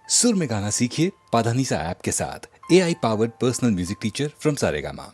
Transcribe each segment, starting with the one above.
सुर में गाना सीखिए पाधानीसा ऐप के साथ। AI powered personal music teacher from Saregama.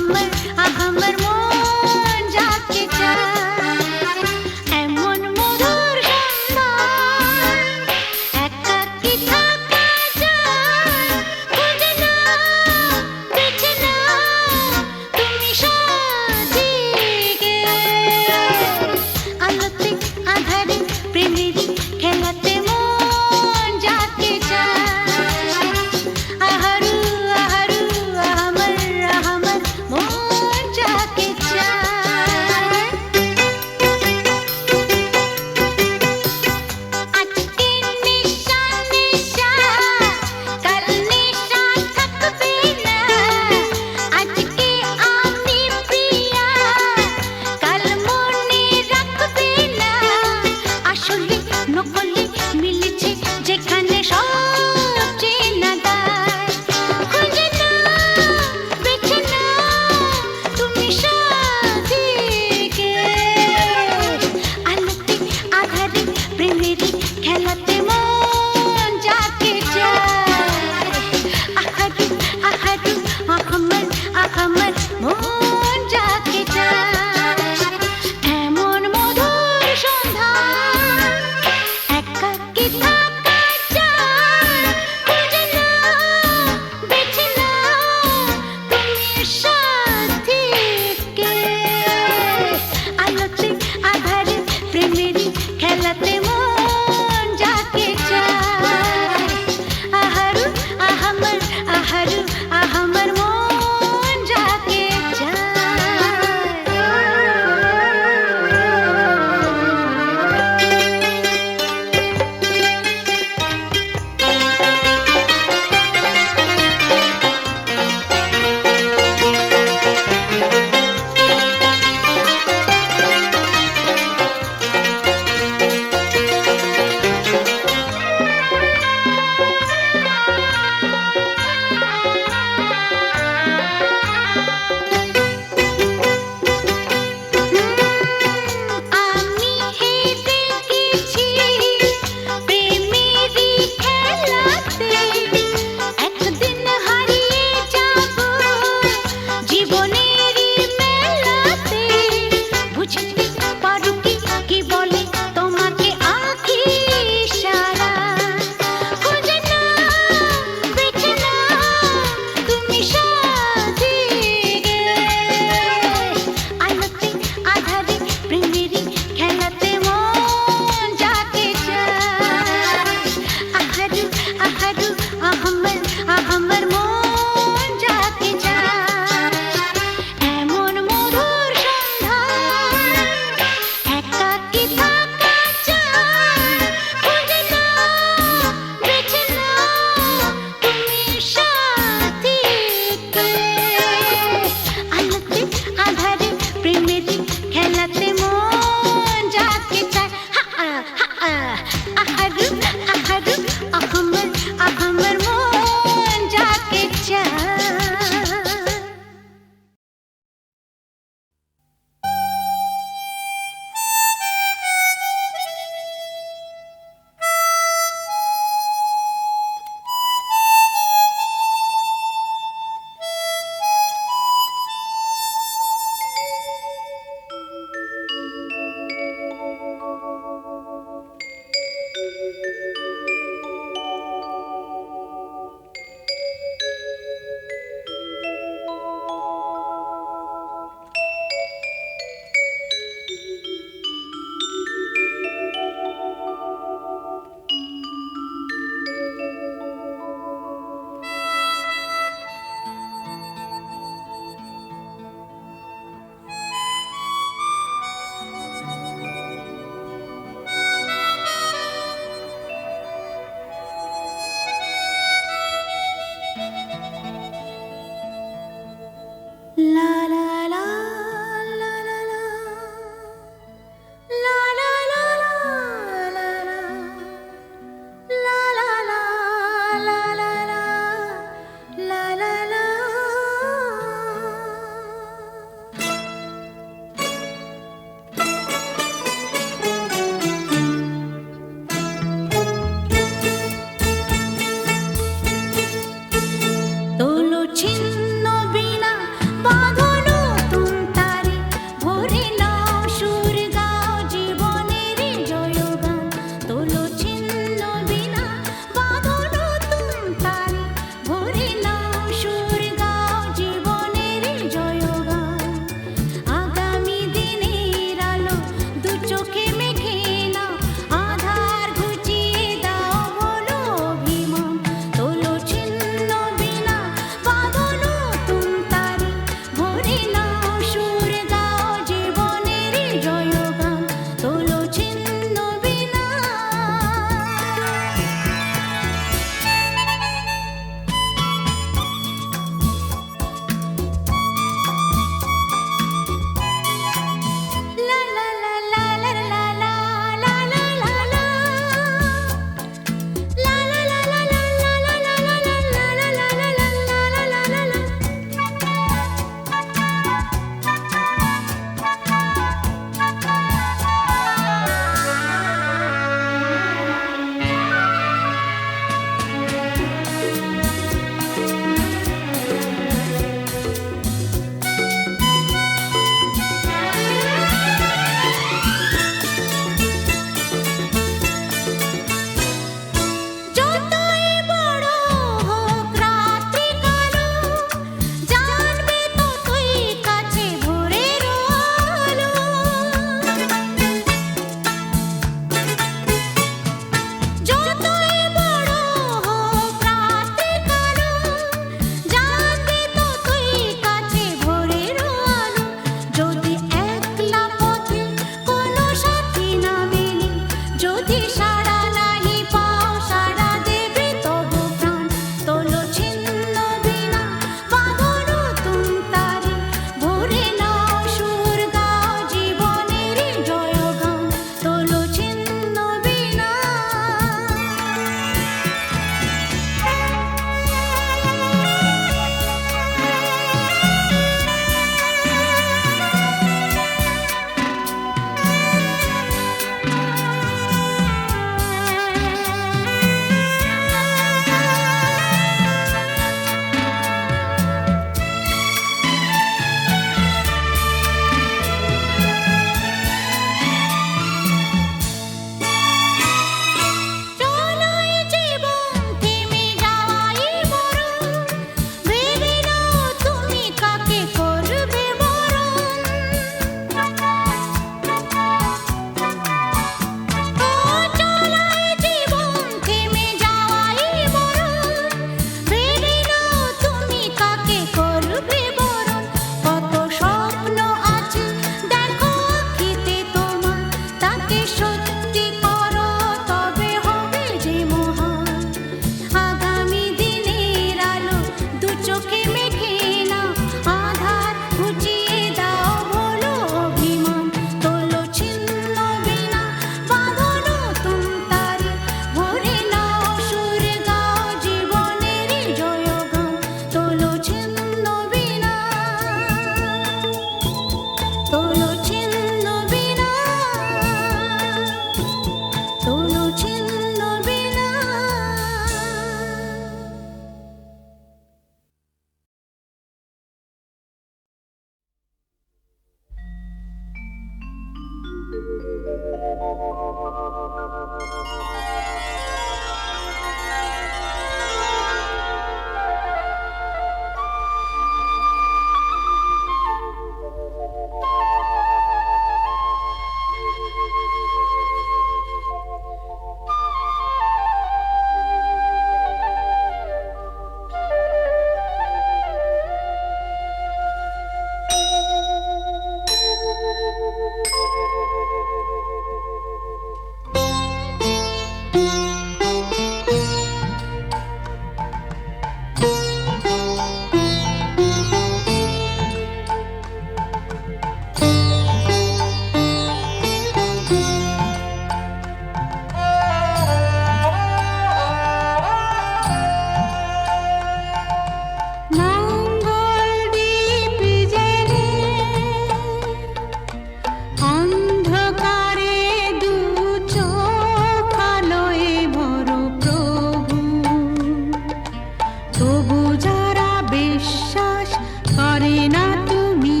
তবু যারা বিশ্বাস করে না তুমি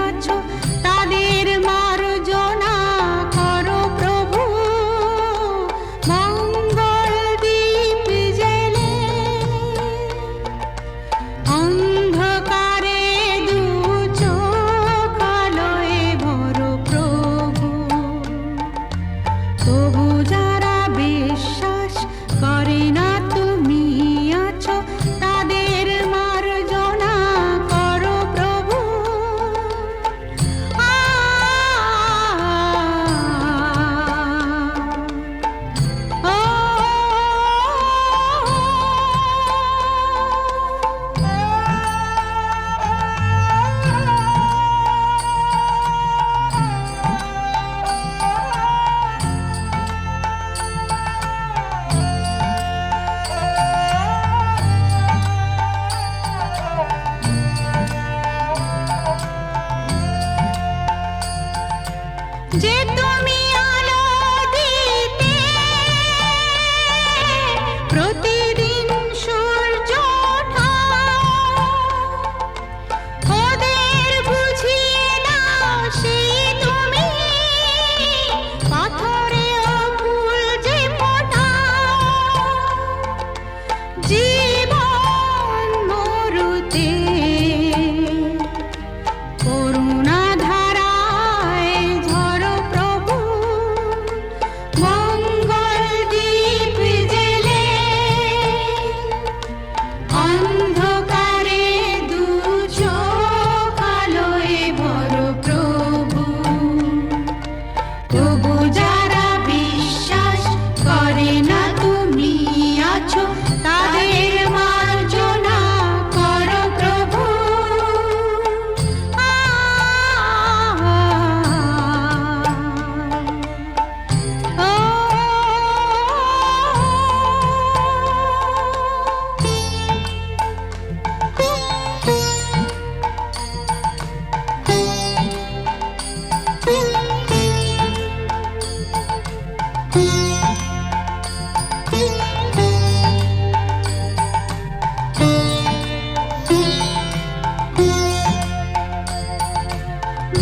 আছো, তাদের মার্জনা করো প্রভু। মঙ্গল দীপ জেলে অন্ধকারে দু চোখ আলোয় ভরো প্রভু। তবু যারা বিশ্বাস করে না তুমি আছো, তাদের মার্জনা করো প্রভু। যে তুমি আলো দিতে প্রতিদিন সূর্য ওঠাও, ওদের বুঝিয়ে দাও সেই তুমি পাথরেও ফুল যে ফোটাও। জীবন মরুতে করুণা ধারায় ঝরো প্রভু। মঙ্গল দীপ জেলে অন্ধকারে দু চোখ আলোয় ভরো প্রভু। তবু যারা বিশ্বাস করে না তুমি আছো, তাদের মার্জনা করো প্রভু।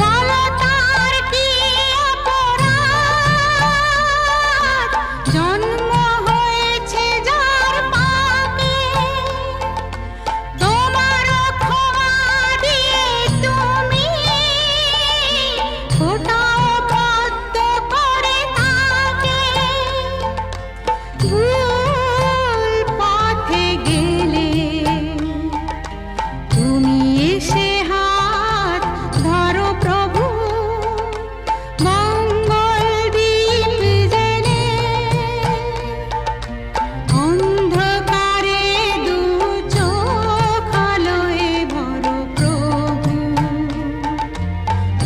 বলো তার কি অপরাধ, জন্ম হয়েছে যার পাপে। তোমারও ক্ষমা দিয়ে তুমি ফোটাও পদ্ম করে তাকে। ভুল পথে গেলে তুমি এসে হাত ধরো প্রভু। মঙ্গল দীপ জেলে অন্ধকারে দু চোখ আলোয় ভরো প্রভু।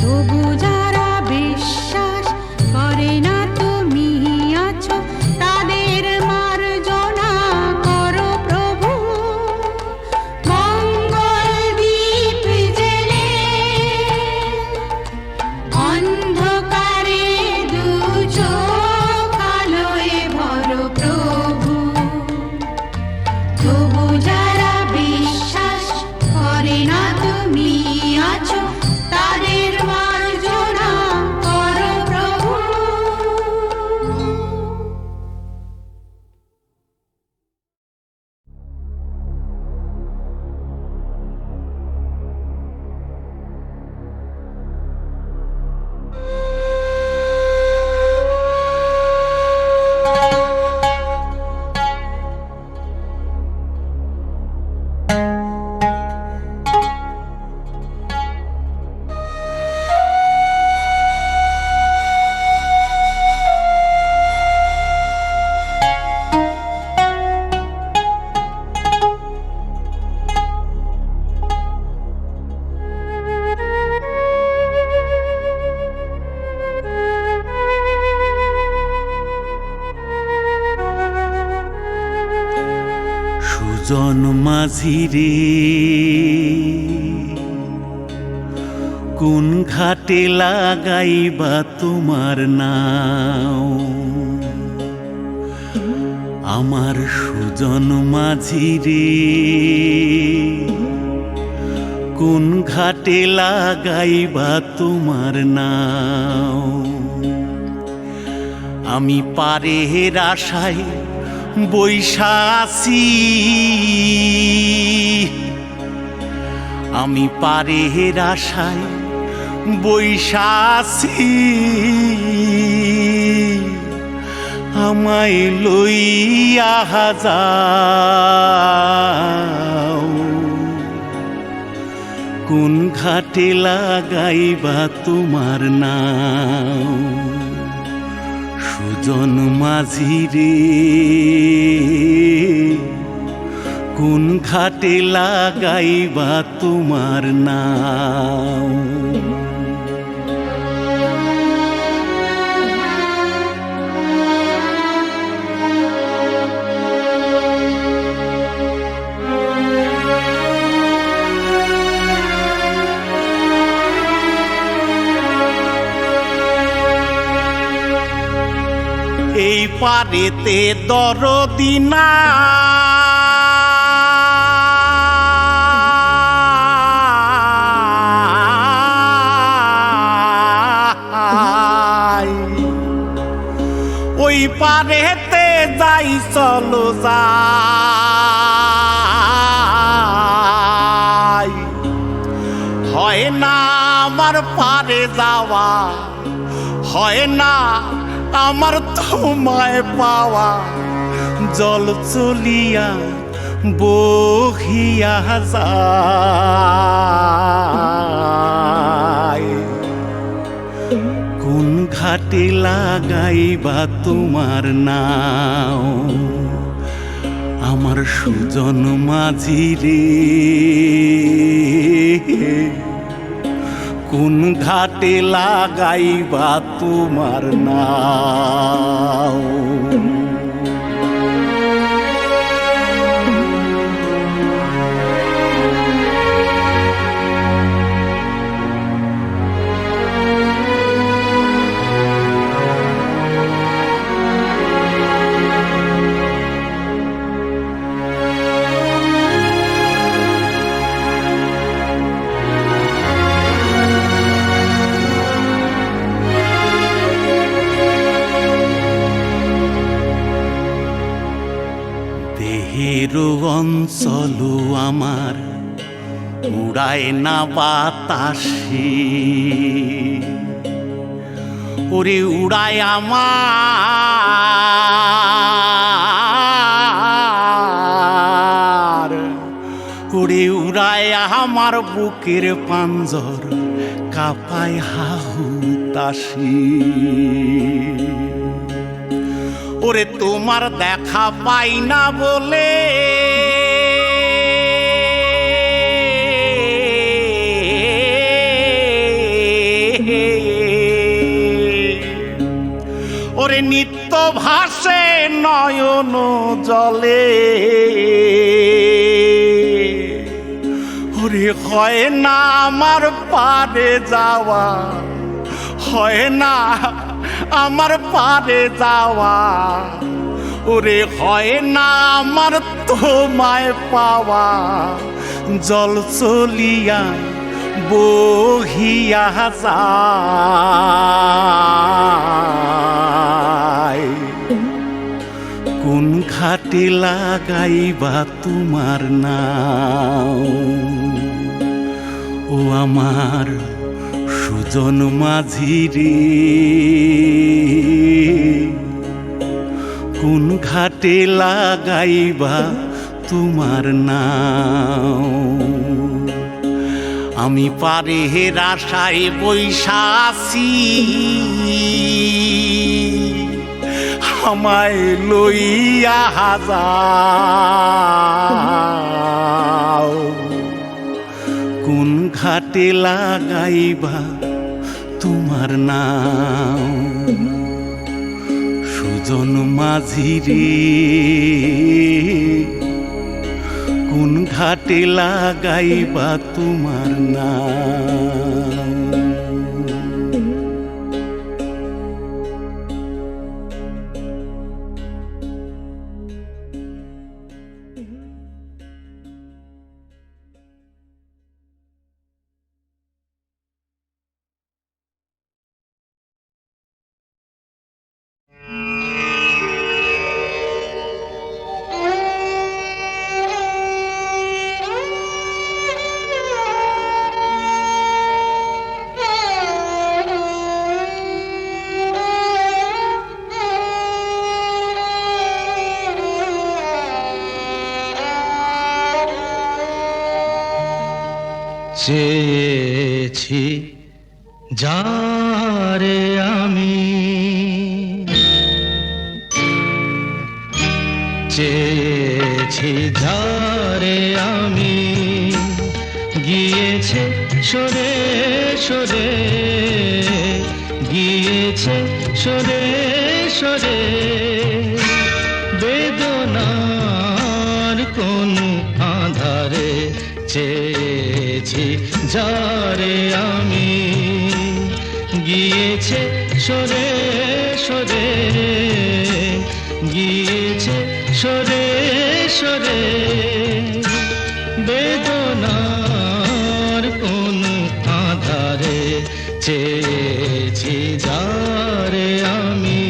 তবু যারা বিশ্বাস করে না তুমি আছো, তাদের মার্জনা করো প্রভু। মঙ্গল দীপ জেলে অন্ধকারে দু চোখ আলোয় ভরো প্রভু। তবু যারা বিশ্বাস করে না তুমি আছো, তাদের মার্জনা করো প্রভু। সুজন মাঝি রে, কোন ঘাটে লাগাইবা তোমার নাও? আমার সুজন মাঝি রে কোন ঘাটে লাগাইবা তোমার নাও আমি পারের আশায় বৈশা আছি আমি পারের আশায় বৈশা আছি আমায় লইয়া যাও কোন ঘাটে লাগাইবা তোমার নাও সুজন মাঝি রে কোন ঘাটে লাগাইবা তোমার নাও এই পারেতে দরদি নাই ওই পারেতে যাই চলো যাই হয় না আমার পারে যাওয়া হয় না আমার তোমায় পাওয়া জল চলিয়া বহিয়া যায় কোন ঘাটে লাগাইবা তোমার নাও আমার সুজন মাঝি রে কোন ঘাটে লাগাইবা তোমার নাও দেহের অঞ্চল আমার উড়ায় না বাতাসে ওরে উড়ায় আমার ওরে উড়ায় আমার বুকের পাঞ্জর কাঁপায় হাহুতাশি ওরে তোমার দেখা পাই না বলে ওরে নিত্য ভাসে নয়ন জলে ওরে হয় না আমার পারে যাওয়া হয় না আমার পারে যাওয়া ওরে হয় না আমার তোমায় পাওয়া জল চলিয়া বহিয়া যায় কোন ঘাটে লাগাইবা তোমার নাও ও আমার সুজন মাঝি রে কোন ঘাটে লাগাইবা তোমার নাও আমি পারের আশায় বৈশা আছি আমায় লইয়া যাও কোন ঘাটে লাগাইবা তোমার নাও সুজন মাঝি রে কোন ঘাটে লাগাইবা তোমার নাও চেয়েছি যারে আমি, চেয়েছি যারে আমি, গিয়েছে সরে সরে, গিয়েছে সরে সরে, বেদনার কোন আধারে চেয়েছি যারে আমি, গিয়েছে সরে সরে, গিয়েছে সরে সরে, বেদনার কোন আধারে চেয়েছি যারে আমি।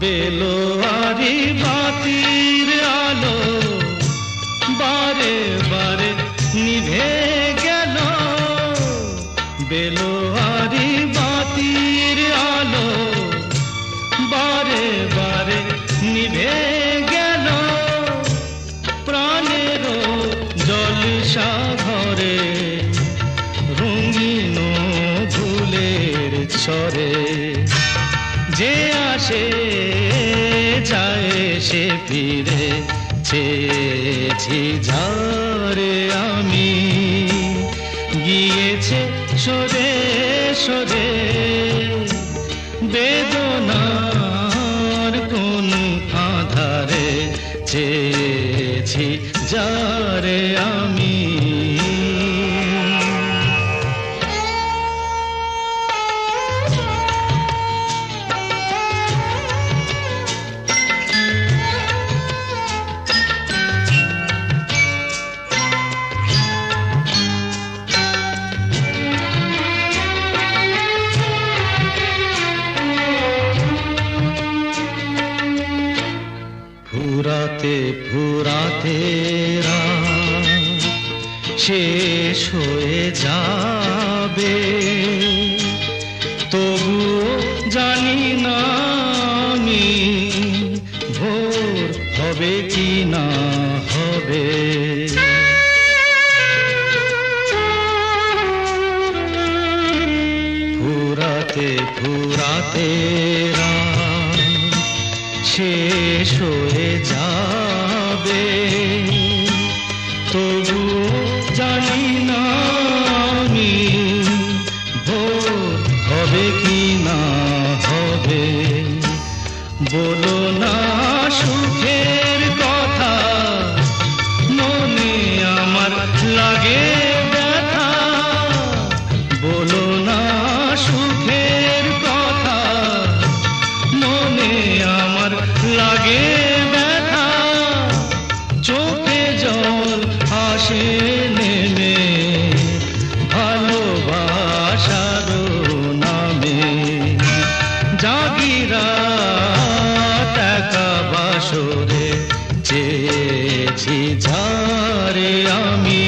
বেলোয়ারি বাতির আলো বারে বারে নিভে গেল, বেলোয়ারি বাতির আলো বারে বারে নিভে গেল, প্রাণের জলসা ঘরে রঙিন ফুলের ছড়ে, যে আসে যায় সে ফিরে, চেয়েছি যারে আমি, গিয়েছে সরে সরে, বেদনার কোন আধারে চেয়েছি যারে আমি। ফুরাতে ফুরাতে রাত শেষ হয়ে যাবে, তবুও জানি না আমি ভোর হবে কি না হবে। ফুরাতে ফুরাতে রাত শেষ হয়ে যাবে, তবুও জানি না আমি ভোর হবে কি না হবে। বলো না সুখের কথা, মনে আমার লাগে ব্যথা, বলো না সুখের কথা, মনে আমার লাগে ব্যথা, চোখে জল আসে নেমে ভালোবাসার নামে, জাগিরা টাকা বাসরে চেয়েছি যারে আমি,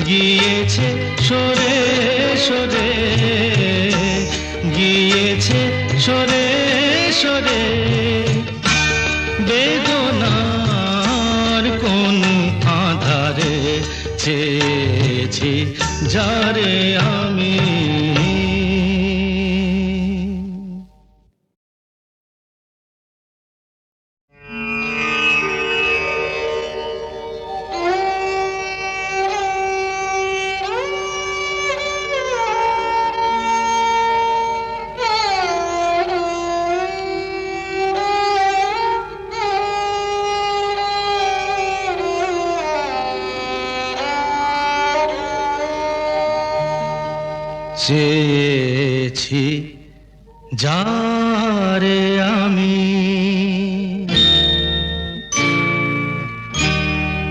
গিয়েছে সরে সরে, গিয়েছে সরে সরে, বেদনার কোন আধারে চেয়েছি যারে আমি। চেয়েছি যারে আমি,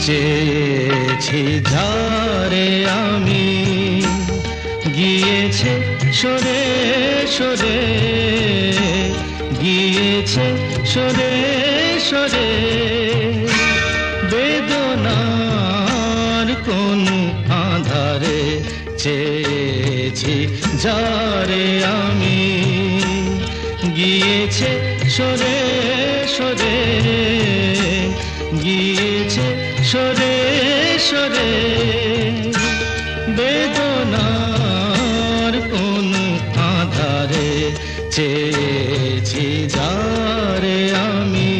চেয়েছি যারে আমি, গিয়েছে সরে সরে গিয়েছে সরে সরে বেদনার কোন আধারে চেয়েছি যারে আমি গিয়েছে সরে সরে গিয়েছে সরে সরে বেদনার কোন আধারে চেয়েছি যারে আমি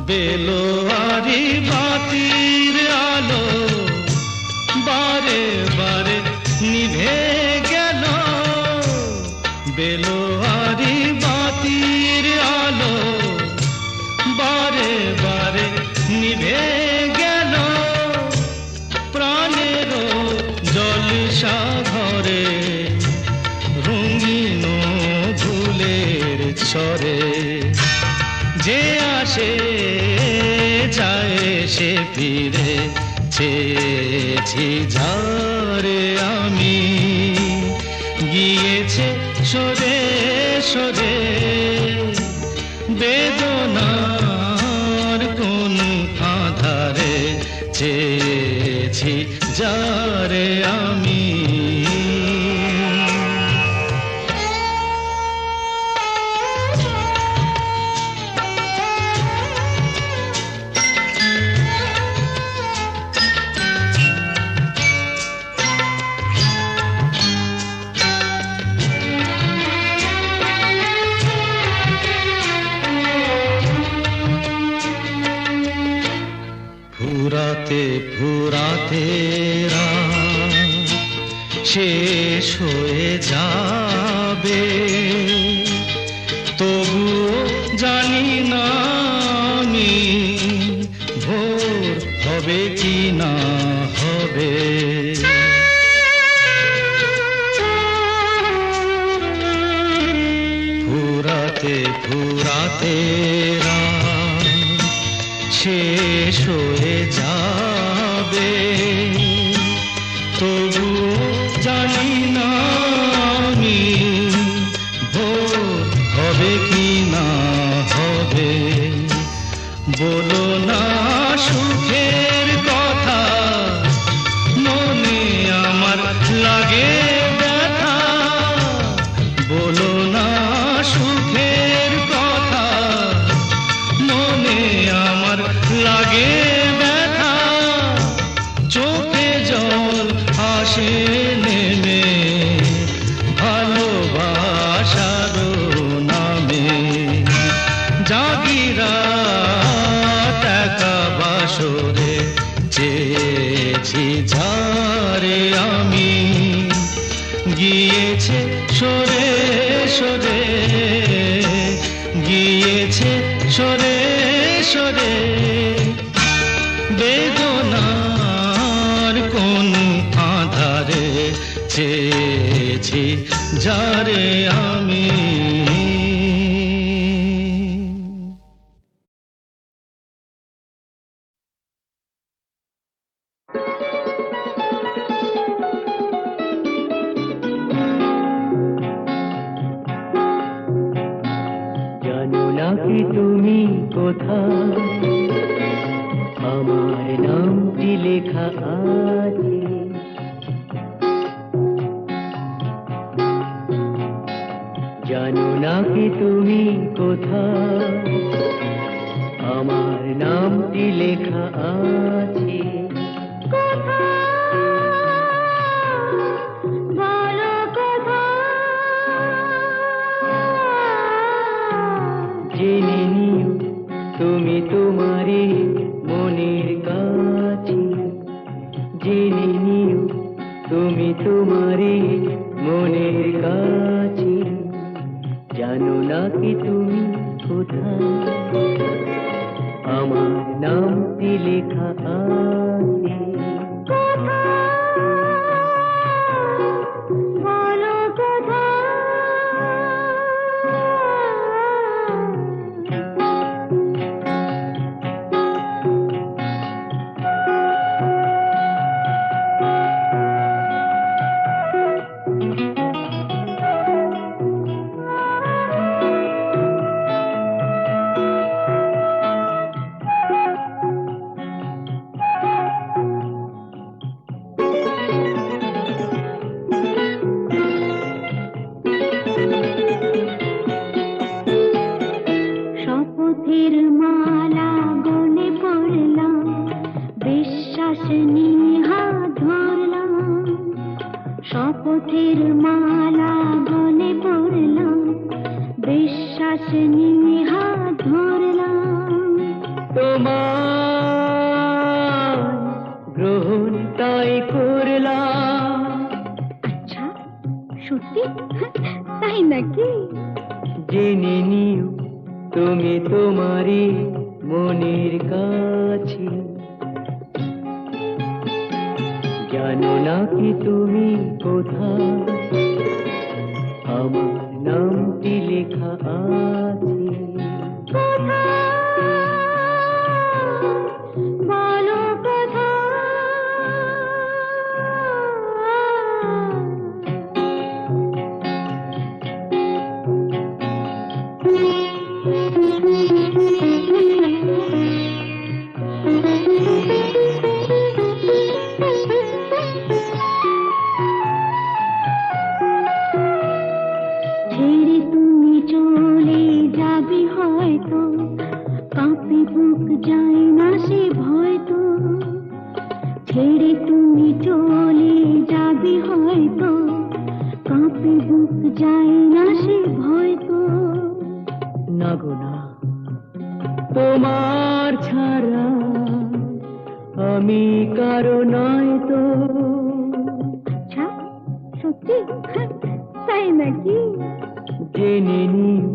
বেলোয়ারি বাতির আলো বারে বারে নিভে গেল বেলোয়ারি বাতির আলো বারে বারে নিভে গেল প্রাণের জলসা ঘরে রঙিন ফুলের ছড়ে যে আসে যায় সে ফিরে চেয়েছি যারে আমি গিয়েছে সরে সরে বেদনার কোন আধারে চেয়েছি যারে আমি ফুরাতে ফুরাতে রাত শেষ হয়ে যাবে তবুও জানি না আমি ভোর হবে কি না হবে ফুরাতে ফুরাতে রাত শেষ হয়ে যাবে তবু জানি না আমি ভোর হবে কি না হবে বলো না সুখের কথা মনে আমার লাগে ব্যথা বলো না সুখের কথা মনে আমার লাগে ব্যথা চোখে জল আসে নেমে ভালোবাসার নামে জাগিরা টাকা বাসরে চেয়েছি যারে আমি গিয়েছে সরে সরে গিয়েছে সরে সরে বেদনার কোন আধারে চেয়েছি যারে আমি জানো না কি তুমি কোথায় আমার নামটি লেখা আছে জানো না কি তুমি কোথায় আমার নামটি লেখা আছে জেনে নিও তুমি তোমারই মনের কাছে জেনে নিও তুমি তোমারই মনের কাছে জানো না কি তুমি কোথায়? আমার নামটি লেখা আছে বলো কোথায়? শপথের মালা গলে পড়লাম, বিশ্বাস নিয়ে হাত ধরলাম। শপথের মালা গলে পড়লাম, বিশ্বাস নিয়ে হাত ধরলাম। তোমার গ্রহণ তাই করলাম। আচ্ছা, সত্যি? তাই নাকি? জেনে নিও তুমি তোমারই মনের কাছে, জানো না কি তুমি কোথায়? আমার নামটি লেখা আছে বলো কোথায়? ছেড়ে তুমি চলে যাবে হয়তো, কাঁপে বুক যায় না সে ভয় তো। ছেড়ে তুমি চলে যাবে হয়তো, কাঁপে বুক যায় না সে ভয় তো। না গো না, তোমার ছাড়া আমি কারো নয় তো। আচ্ছা, সত্যি? তাই নাকি? জেনে নিও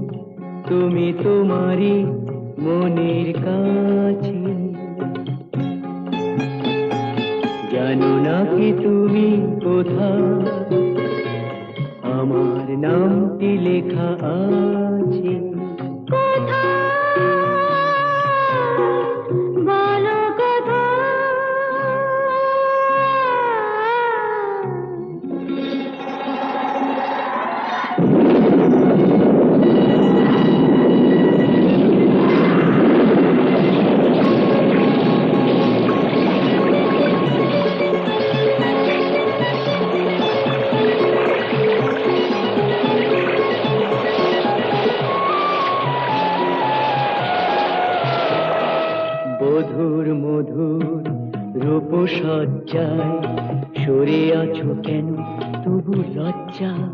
তুমি তোমারই মনের কাছে, জানো না কি তুমি কোথায়? আমার নামটি লেখা আছে বলো কোথায়? মধুর মধুর রূপসজ্জায় সরে আছো কেন তবু লজ্জায়?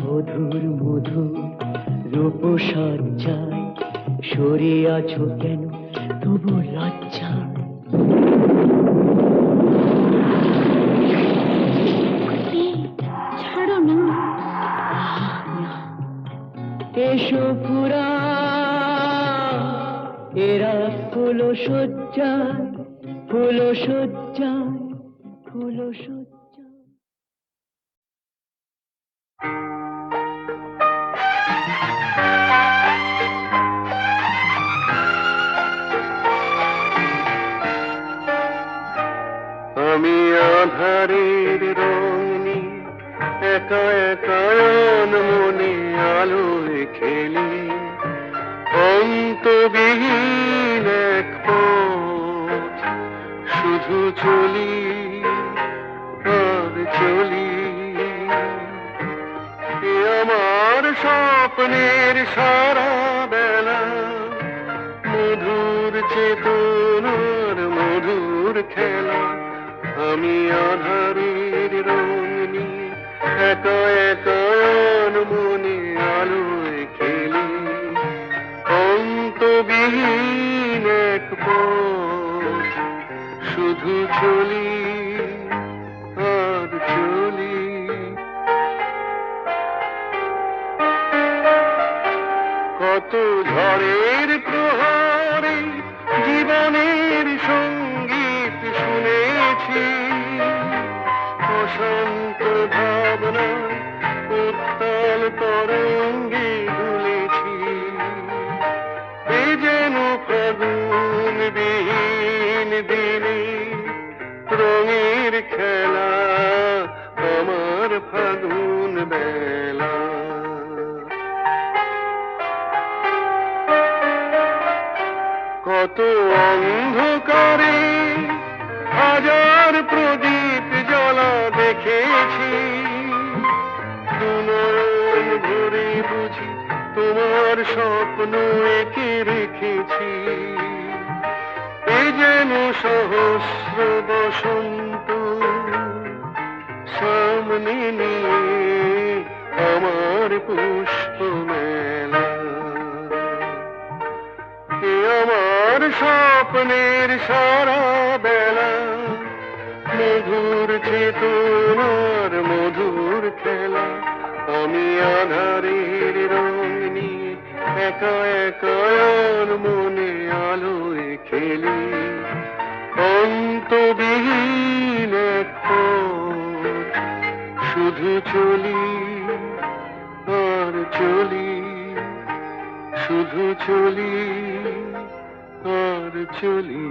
মধুর মধুর রূপসজ্জায় সরে আছো কেন তবু লজ্জায়? ছাড়ো না। এসো পুরা এরা ফুলো সজ্জায়, ফুলো সজ্জায়, ফুলো সজ্জায়। আমি আধারের রং নিয়ে একা একা মনে আলোয় খেলি, অন্তবিহীন এক পথ শুধু চলি আর চলি। এ আমার স্বপ্নের সারা বেলা, মধুর চেতনার মধুর খেলা। আমি আধারের রং নিয়ে একা একা মনে আলোয় খেলি, অন্তবিহীন এক পথ শুধু চলি আর চলি। কত ঝড়ের প্রহরে জীবনের সঙ্গীত শুনেছি, অশান্ত ভাবনা উত্তাল তরঙ্গে দুলেছি। এ যেন ফাগুন বিহীন দিনে রঙের খেলা, আমার ফাগুন বেলা। কত অন্ধকারে হাজার প্রদীপ জ্বলা দেখেছি, দুনয়ন ভরে বুঝি তোমার স্বপ্ন এঁকে রেখেছি। এ যেন সহস্র বসন্ত সামনে নিয়ে আমার পুষ্প মেলা। এ আমার স্বপ্নের সারা বেলা, মধুর চেতনার মধুর খেলা। আমি আধারের রং নিয়ে একা একা আর মনে আলোয় খেলি, অন্তবিহীন এক পথ শুধু চলি আর চলি, শুধু চলি আর চলি।